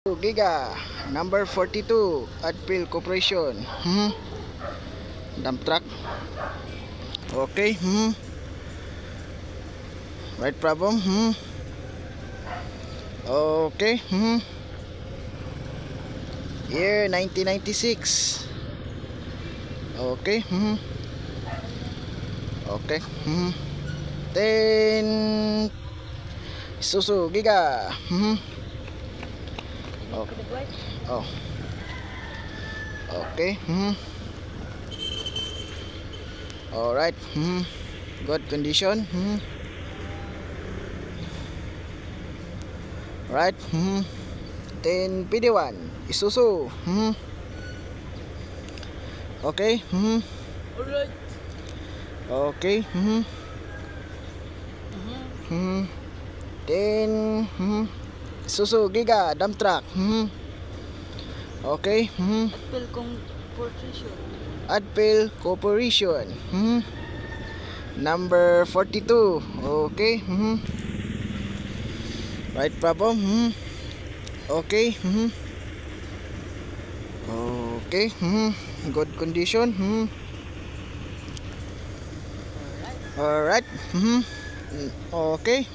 Giga number 42 Adpil Corporation. Dump truck. Okay. Right problem. Okay. Year 1996. Okay. Okay. Then Isuzu Giga. Okay. Oh. Okay. All right. Good condition. Right. Then PD1 Isuzu. Okay. Alright. Okay. Then Isuzu Giga dump truck. Okay. Adpil Corporation. Adpil Corporation. Number 42. Okay. Right problem. Okay. Okay. Good condition. Alright. Okay.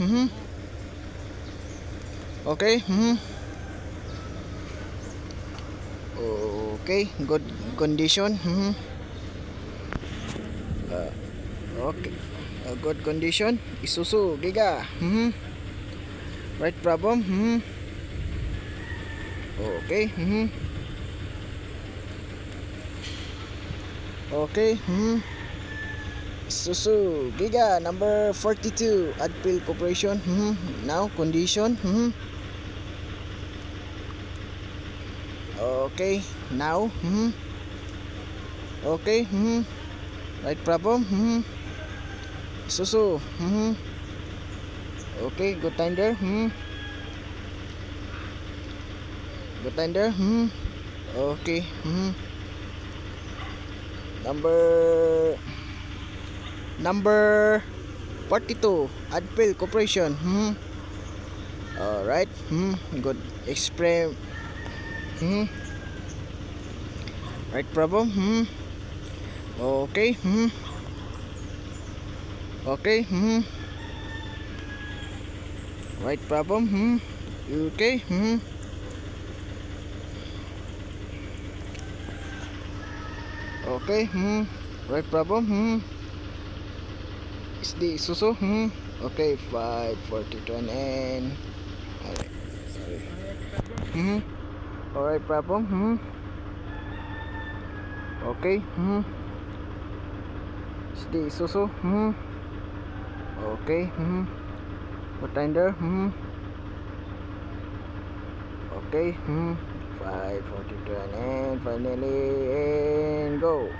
Okay. Okay. Good condition. Okay. Good condition. Isuzu Giga. Right problem. Okay. Okay. Isuzu Giga number 42 Adpil Corporation. Now condition. Okay. Now. Okay. Right problem. Isuzu. Okay. Good tender. Good tender. Okay. Number 42 Adpil Corporation. All right. Good explain. Right problem. Okay. Okay. Right problem. Okay. Okay. Right problem. Is the Isuzu. Okay. 542 and alright. Sorry. Alright problem. Okay. Is the Isuzu. Okay. What tender? Okay. 542 and finally and go.